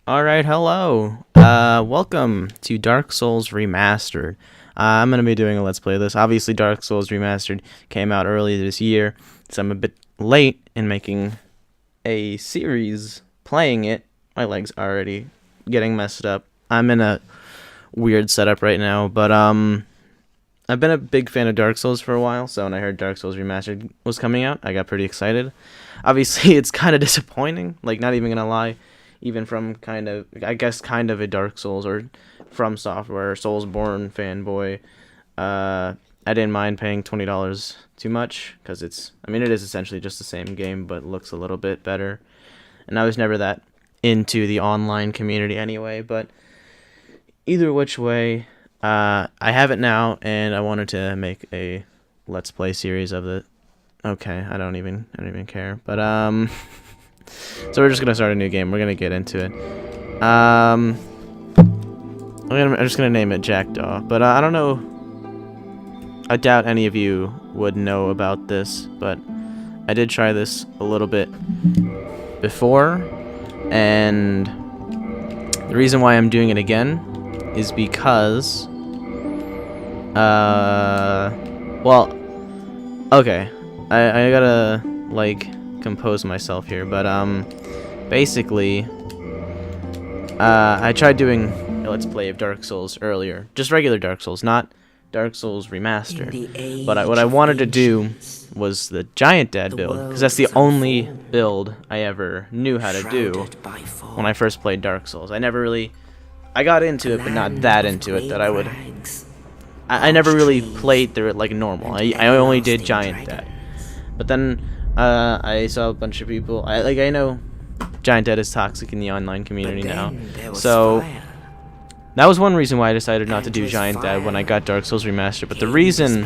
Alright, hello. Welcome to Dark Souls Remastered. I'm going to be doing a Let's Play of this. Obviously, Dark Souls Remastered came out early this year, so I'm a bit late in making a series playing it. My leg's already getting messed up. I'm in a weird setup right now, but I've been a big fan of Dark Souls for a while, so when I heard Dark Souls Remastered was coming out, I got pretty excited. Obviously, it's kind of disappointing, like, not even gonna lie. Even from kind of a Dark Souls or From Software, Soulsborne fanboy, I didn't mind paying $20 too much, because it is essentially just the same game, but looks a little bit better. And I was never that into the online community anyway, but either which way, I have it now, and I wanted to make a Let's Play series of it. Okay, I don't even care, but so we're just gonna start a new game. We're gonna get into it. I'm just gonna name it Jackdaw, but I don't know. I doubt any of you would know about this, but I did try this a little bit before, and the reason why I'm doing it again is because, well, okay, I gotta like compose myself here, but basically I tried doing a Let's Play of Dark Souls earlier, just regular Dark Souls, not Dark Souls Remastered, but what I wanted to do was the Giant Dad build, because that's the only build I ever knew how to do when I first played Dark Souls. I got into it, but not that into it that I never really played through it like normal. I only did Giant Dad, but then I saw a bunch of people. I know Giant Dead is toxic in the online community now, so that was one reason why I decided not to do Giant Dead when I got Dark Souls Remastered. But the reason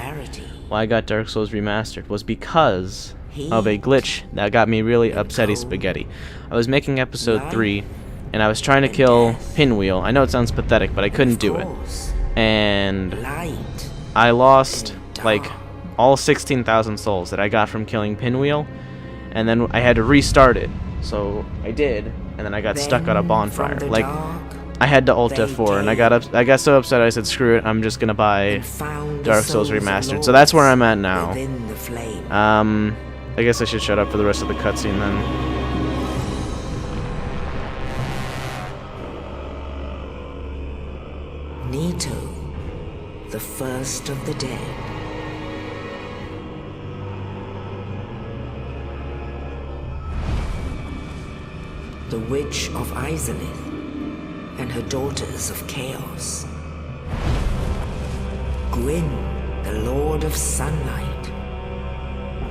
why I got Dark Souls Remastered was because of a glitch that got me really upsetty spaghetti. I was making episode 3, and I was trying to kill Pinwheel. I know it sounds pathetic, but I couldn't do it, and I lost like all 16,000 souls that I got from killing Pinwheel, and then I had to restart it. So I did, and then I got stuck on a bonfire. Like, I had to Alt F4, and I got so upset I said, screw it, I'm just gonna buy Dark Souls Remastered. So that's where I'm at now. I guess I should shut up for the rest of the cutscene then. Nito, the first of the dead. The Witch of Izalith and her daughters of Chaos. Gwyn, the Lord of Sunlight,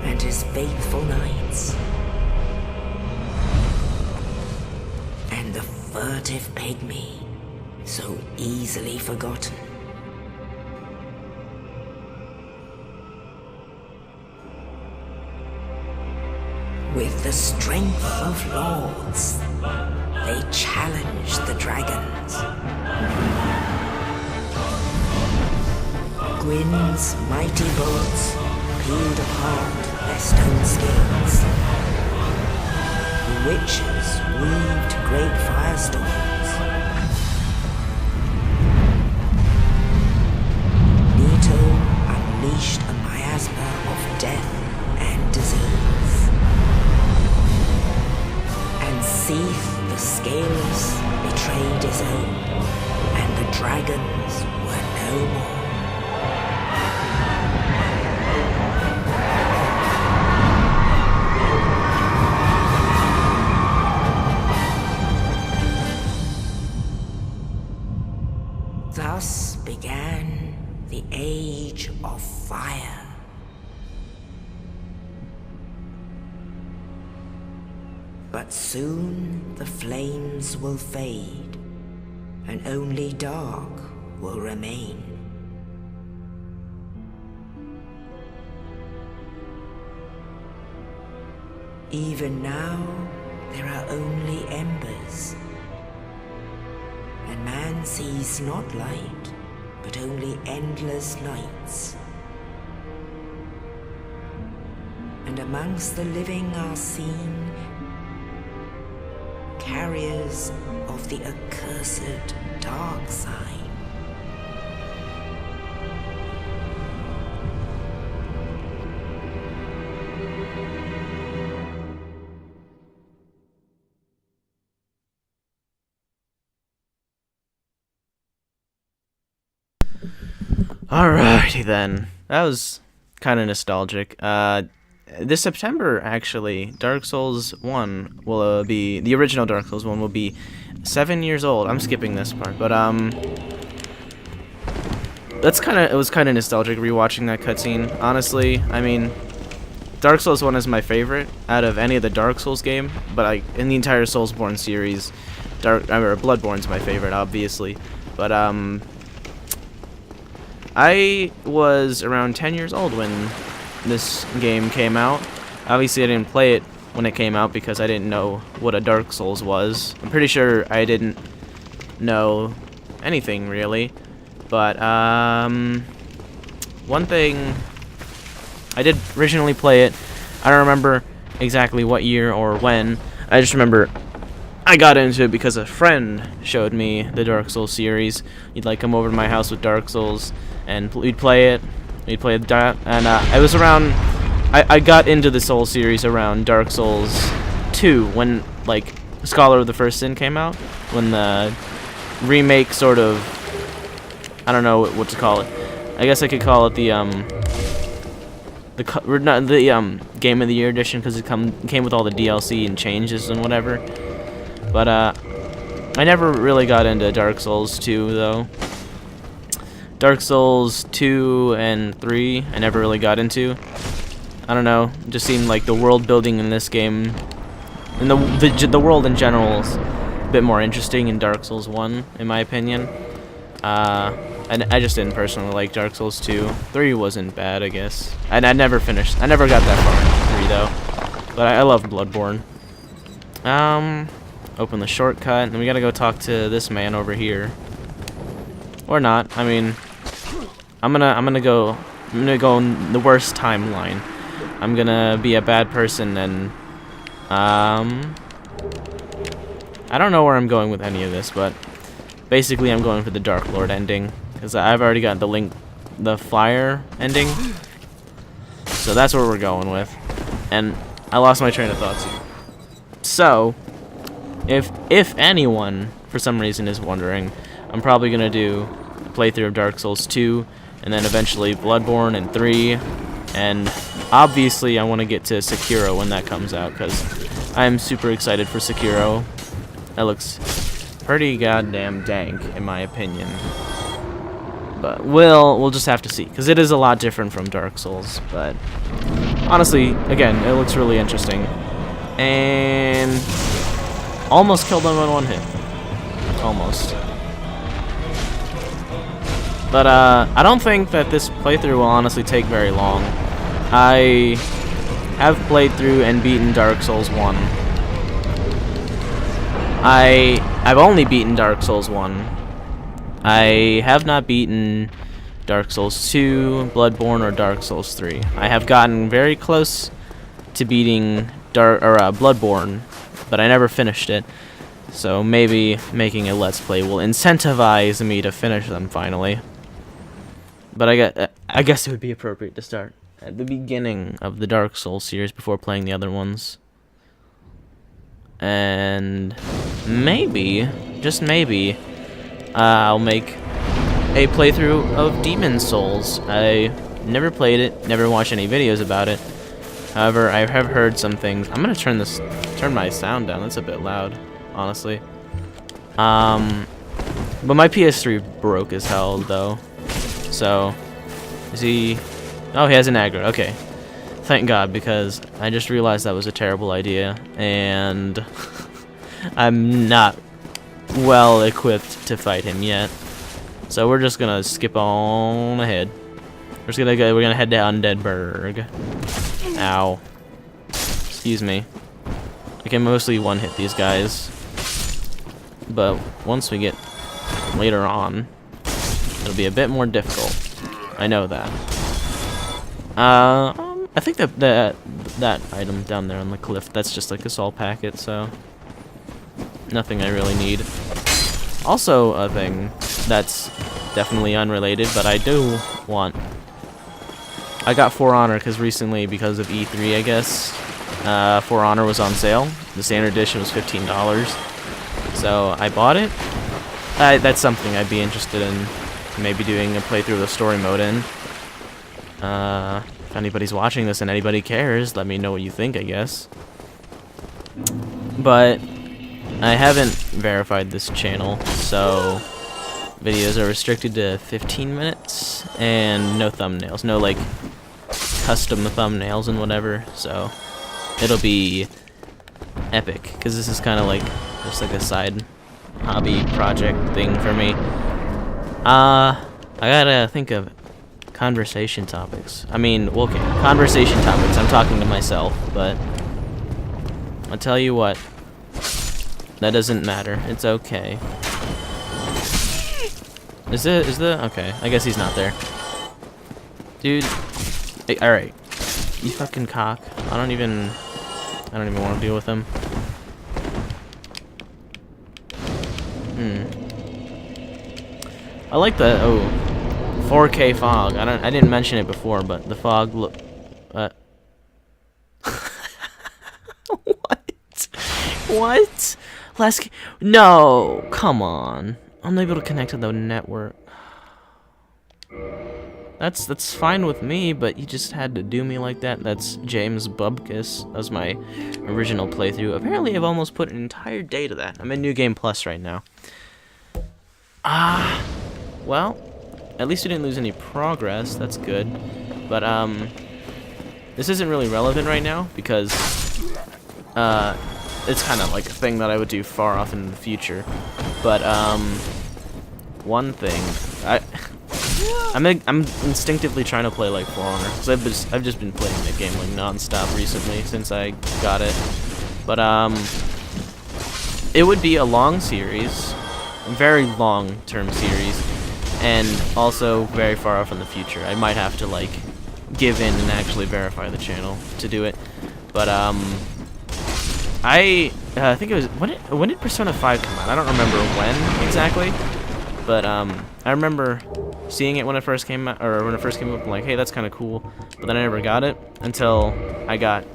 and his faithful knights. And the furtive pygmy, so easily forgotten. With the strength of lords, they challenge the dragons. Gwyn's mighty bolts peeled apart their stone scales. The witches weaved great firestorms. Nito unleashed a miasma of death and disease. And Seath the Scaleless betrayed his own, and the dragons were no more. Thus began the Age of Fire. But soon the flames will fade, and only dark will remain. Even now, there are only embers, and man sees not light, but only endless nights. And amongst the living are seen carriers of of the accursed dark side. Alrighty then. That was kind of nostalgic. This September, actually, Dark Souls 1 will be, the original Dark Souls 1 will be 7 years old. I'm skipping this part, but, it was kind of nostalgic rewatching that cutscene. Honestly, I mean, Dark Souls 1 is my favorite out of any of the Dark Souls game, but in the entire Soulsborne series, Bloodborne's my favorite, obviously. But, I was around 10 years old when this game came out. Obviously, I didn't play it when it came out because I didn't know what a Dark Souls was. I'm pretty sure I didn't know anything, really. But, one thing, I did originally play it. I don't remember exactly what year or when. I just remember I got into it because a friend showed me the Dark Souls series. He'd like come over to my house with Dark Souls, and we'd play it. We'd play that, and I was around. I got into the Souls series around Dark Souls 2 when like Scholar of the First Sin came out. When the remake sort of, I don't know what to call it. I guess I could call it the Game of the Year edition because it came with all the DLC and changes and whatever. But I never really got into Dark Souls 2 though. Dark Souls 2 and 3 I never really got into. I don't know, it just seemed like the world building in this game, and the world in general is a bit more interesting in Dark Souls 1 in my opinion. And I just didn't personally like Dark Souls 2. 3 wasn't bad, I guess. And I never got that far in 3 though. But I love Bloodborne. Open the shortcut, and we gotta go talk to this man over here. Or not. I mean, I'm gonna go in the worst timeline. I'm gonna be a bad person, and I don't know where I'm going with any of this, but basically I'm going for the Dark Lord ending because I've already got the fire ending. So that's what we're going with. And I lost my train of thoughts here. So, if anyone for some reason is wondering, I'm probably gonna do a playthrough of Dark Souls 2, and then eventually Bloodborne and 3, and obviously I want to get to Sekiro when that comes out, because I'm super excited for Sekiro. That looks pretty goddamn dank, in my opinion. But we'll just have to see, because it is a lot different from Dark Souls, but honestly, again, it looks really interesting. And almost killed him in one hit. Almost. But I don't think that this playthrough will honestly take very long. I have played through and beaten Dark Souls 1. I've only beaten Dark Souls 1. I have not beaten Dark Souls 2, Bloodborne, or Dark Souls 3. I have gotten very close to beating Bloodborne, but I never finished it. So maybe making a Let's Play will incentivize me to finish them finally. But I guess it would be appropriate to start at the beginning of the Dark Souls series before playing the other ones. And maybe, just maybe, I'll make a playthrough of Demon Souls. I never played it, never watched any videos about it. However, I have heard some things. I'm gonna turn my sound down. That's a bit loud, honestly. But my PS3 broke as hell though. So, is he? Oh, he has an aggro. Okay, thank God, because I just realized that was a terrible idea, and I'm not well equipped to fight him yet. So we're just gonna skip on ahead. We're gonna head to Undeadburg. Ow. Excuse me. I can mostly one-hit these guys, but once we get later on, it'll be a bit more difficult. I know that. I think that item down there on the cliff, that's just like a salt packet, so nothing I really need. Also, a thing that's definitely unrelated, but I do want. I got For Honor because recently, because of E3, I guess, For Honor was on sale. The standard edition was $15, so I bought it. That's something I'd be interested in, maybe doing a playthrough of the story mode in. If anybody's watching this and anybody cares, let me know what you think, I guess. But I haven't verified this channel, so videos are restricted to 15 minutes and no thumbnails, no like custom thumbnails and whatever, so it'll be epic because this is kind of like just like a side hobby project thing for me. I gotta think of conversation topics. I mean, well, okay, conversation topics. I'm talking to myself, but I'll tell you what. That doesn't matter. It's okay. Is the okay? I guess he's not there, dude. Hey, all right, you fucking cock. I don't even want to deal with him. I like the 4K fog. I didn't mention it before, but the fog look. What? No, come on. I'm able to connect to the network. That's fine with me, but you just had to do me like that. That's James Bubkus. That was my original playthrough. Apparently, I've almost put an entire day to that. I'm in New Game Plus right now. Well, at least we didn't lose any progress. That's good. But this isn't really relevant right now because it's kind of like a thing that I would do far off in the future. But one thing I'm instinctively trying to play like For Honor because I've just been playing that game like non-stop recently since I got it. But it would be a long series, a very long-term series, and also very far off in the future. I might have to like give in and actually verify the channel to do it. But I think it was when did Persona 5 come out? I don't remember when exactly, but I remember seeing it when it first came out, or when it first came up. I'm like, hey, that's kind of cool. But then I never got it until I got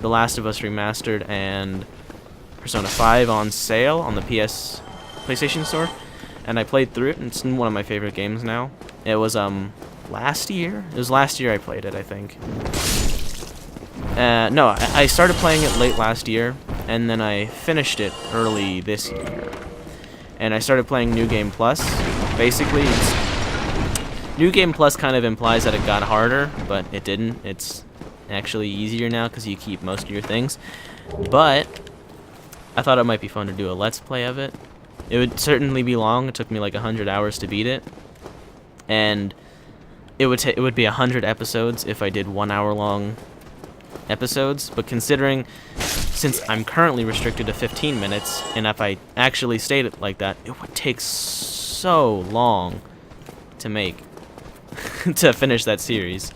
The Last of Us Remastered and Persona 5 on sale on the PlayStation Store, and I played through it. And it's one of my favorite games now. It was last year. It was last year I played it, I think. No, I started playing it late last year, and then I finished it early this year. And I started playing New Game Plus. Basically, New Game Plus kind of implies that it got harder, but it didn't. It's actually easier now because you keep most of your things. But I thought it might be fun to do a Let's Play of it. It would certainly be long. It took me like 100 hours to beat it. And it would be 100 episodes if I did 1 hour long episodes, but considering since I'm currently restricted to 15 minutes, and if I actually stayed it like that, it would take so long to make to finish that series.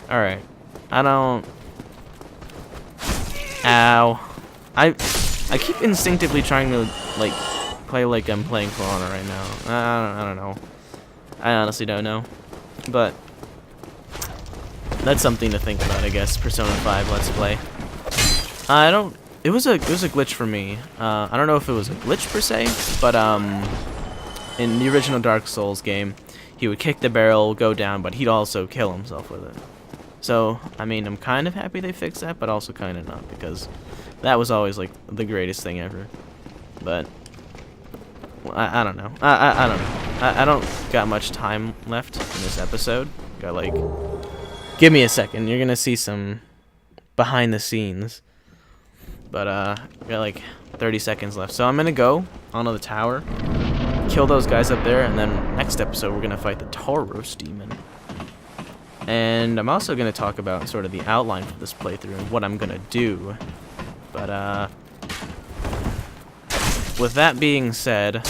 Alright, I don't. Ow. I keep instinctively trying to like play like I'm playing For Honor right now. I don't know. I honestly don't know, but that's something to think about, I guess. Persona 5 Let's Play. It was a glitch for me. I don't know if it was a glitch per se, but in the original Dark Souls game, he would kick the barrel, go down, but he'd also kill himself with it. So, I mean, I'm kind of happy they fixed that, but also kind of not, because that was always like the greatest thing ever. But I don't know. I don't know. I don't got much time left in this episode. Got like. Give me a second, you're gonna see some behind the scenes. But got like 30 seconds left. So I'm gonna go onto the tower, kill those guys up there, and then next episode we're gonna fight the Tauros demon. And I'm also gonna talk about sort of the outline for this playthrough and what I'm gonna do. But with that being said,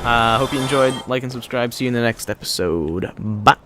hope you enjoyed. Like and subscribe. See you in the next episode. Bye.